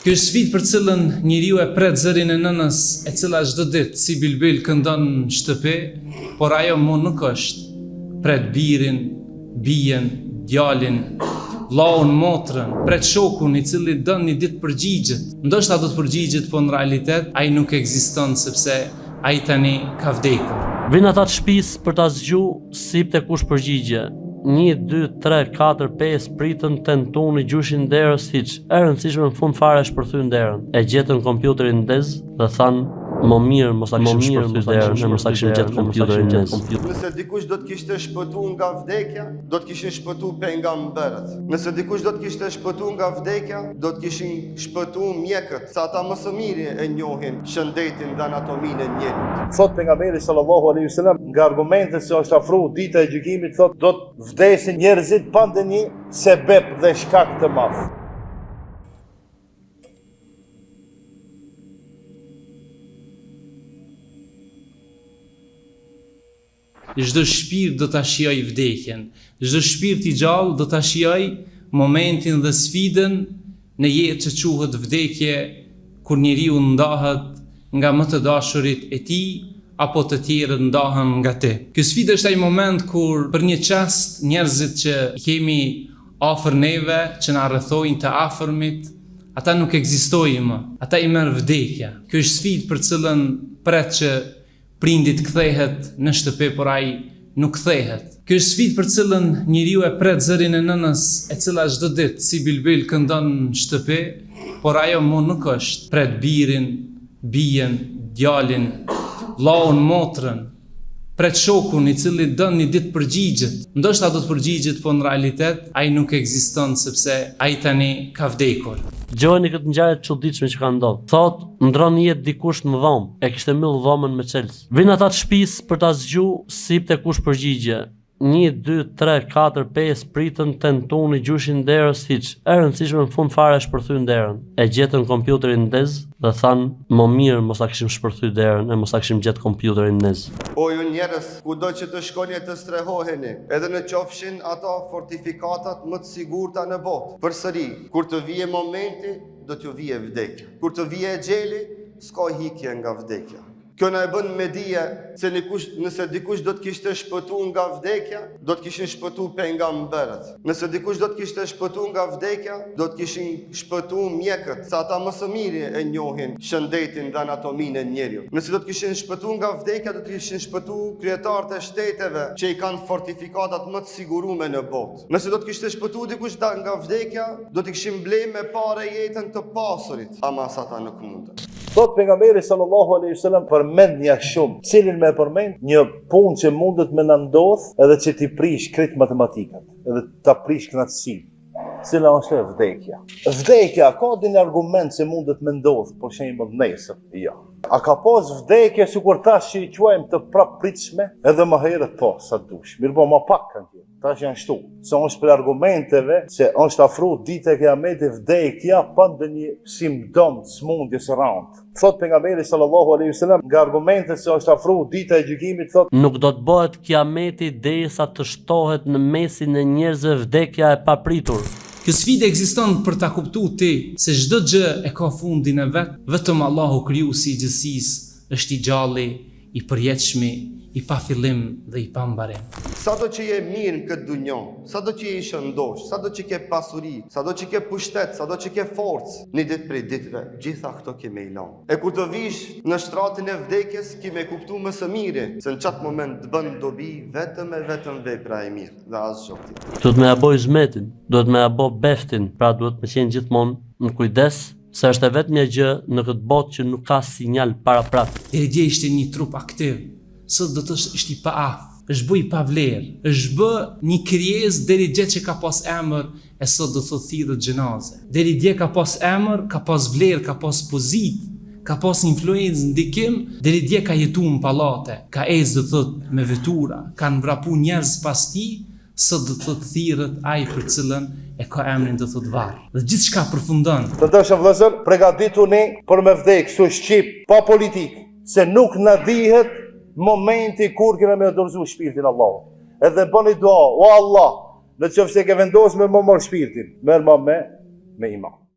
Kjo është sfidë për cilën njeriu e pret zërin e nënës, e cila çdo ditë si bilbil këndon në shtëpi, por ajo më nuk është. Pret birin, bijen, djalin, vllaun, motrën, pret shokun i cili don një ditë përgjigjet. Ndoshta do të përgjigjet, po në realitet ai nuk ekziston sepse ai tani ka vdekur. Vin ata të shtëpisë për ta zgju sip te kush përgjigje. 1, 2, 3, 4, 5 pritën, tentuni, gjushin derës, hiç. E rëndësishme në fund fare është përthyn derën. E gjetën kompjuterin ndez dhe thanë, më mirë mos ta kishim shpërthy derën, mos ta kishim gjetë kompjuterin ndez. Nëse dikush do të kishte shpëtuar nga vdekja, do të kishin shpëtuar pejgamberët. Nëse dikush do të kishte shpëtuar nga vdekja, do të kishin shpëtuar mjekët, sa ata më së miri e njohin shëndetin dhe anatominë e njerit. Thot pejgamberi sallallahu alaihi wasallam, nga argumentet se është afruar dita e gjykimit, thot do të vdesin njerëzit pa ndonjë sebeb dhe shkak të madh. Çdo shpirt do ta shijoj vdekjen. Çdo shpirt i gjallë do ta shijoj momentin dhe sfidën në jetë që quhet vdekje, kur njeriu ndahet nga më të dashurit e tij apo të tjerët ndahen nga ti. Ky sfidë është ai moment kur për një çast njerëzit që kemi afër neve, që na rrethojnë të afërmit, ata nuk ekzistojnë më. Ata i merr vdekja. Ky është sfidë për cilën pret që prindit kthehet në shtëpi, por ai nuk kthehet. Kjo është sfidë për cilën njeriu e pret zërin e nënës, e cila çdo ditë si bilbil këndon në shtëpi, por ajo më nuk është. Pret birin, bijen, djalin, vllaun, motrën, pret shokun i cili don një ditë përgjigjet. Ndoshta do të përgjigjet, po në realitet ai nuk ekziston sepse ai tani ka vdekur. Gjojeni këtë ngjarje të çuditshme që ka ndodhur. Thot, ndron jetë dikush në dhomë, e kishte mbyll dhomën me çelës. Vin ata të shtëpisë për ta zgju sip te kush përgjigje. 1, 2, 3, 4, 5 pritën, tentuni, gjushin derës, hiç. E rëndësishme në fund fare është përthyn derën. E gjetën kompjuterin ndez dhe thanë, më mirë mos ta kishim shpërthy derën e mos ta kishim gjetë kompjuterin ndez. O ju njerëz, kudo që të shkoni të strehoheni, edhe në qofshin ata fortifikatat më të sigurta në botë. Përsëri, kur të vije momenti, do t'ju vije vdekja. Kur të vije xheli, s'ka hikje nga vdekja. Kjo na e bën me dije se nëse dikush do të kishte shpëtuar nga vdekja, do të kishin shpëtuar pejgamberët. Nëse dikush do të kishte shpëtuar nga vdekja, do të kishin shpëtuar mjekët, sa ata më së miri e njohin shëndetin dhe anatominë e njeriut. Nëse do të kishin shpëtuar nga vdekja, do të kishin shpëtuar kryetarët e shteteve që i kanë fortifikatat më të sigurume në botë. Nëse do të kishte shpëtuar dikush nga vdekja, do të kishin blerë me parë jetën të pasurit, ama sa ata nuk mundën. Thot pejgamberi sallallahu alaihi wasallam, përmendja shumë, cilin me përmend një punë që mundet me na ndodh edhe që ti prish krejt matematikat, edhe ta prish kënaqësinë. Cila është vdekja? Vdekja ka një argument se mundet me ndodh, për shembull nesër. Jo. A ka pas vdekje sikur tash që i quajmë të prapritshme? Edhe më herët po, sa dush. Mirë po, më pak kanë qenë. Tash janë shtu. Se është për argumenteve se është afruar dita e Kiametit vdekja pa ndonjë simptom të smundjes së rëndë. Thot pejgamberi sallallahu alaihi wasallam, nga argumentet se është afruar dita e gjykimit, thot, nuk do të bëhet Kiameti derisa të shtohet në mesin e njerëzve vdekja e papritur. Kjo sfidë ekziston për ta kuptuar ti se çdo gjë e ka fundin e vet, vetëm Allahu krijuesi i gjithësisë është i gjalli, i përjetshmi, i pa fillim dhe i pa mbarim. Sado që je mirë në këtë dunjë, sado që je i shëndosh, sado që ke pasuri, sado që ke pushtet, sado që ke forcë, një ditë prej ditëve, gjitha këto keme i lanë. E kur të vish në shtratin e vdekjes, kime kuptu më së miri, se në qatë moment të bën dobi vetëm e vetëm vepra e mirë, dhe asë gjokti. Duhet me aboj zmetin, duhet me abo beftin, pra duhet me qenë gjithmonë në kujdes, se është e vetmja gjë në këtë botë që nuk ka sinjal para prap. Deri dje ishte një trup aktiv, sot do të është i pa aftë, është bë i pa vlerë, është bë një krijesë deri dje që ka pas emër, e sot do të thirrët xhenaze. Deri dje ka pas emër, ka pas vlerë, ka pas pozitë, ka pas influencë, ndikim, deri dje ka jetuar në pallate, ka ecë do thot me vetura, kanë vrapu njerëz pas tij, sot do të thirrët ai për cilën e ka emrin do thot varr. Dhe gjithçka përfundon. Të dashur vëllezër, përgatituni për me vdek kështu shqip, pa politikë, se nuk na dihet momenti kur kena me dorëzu shpirtin Allahut. Edhe bëni dua, o Allah, në qoftë se ke vendosur me më marr shpirtin, merr më me iman.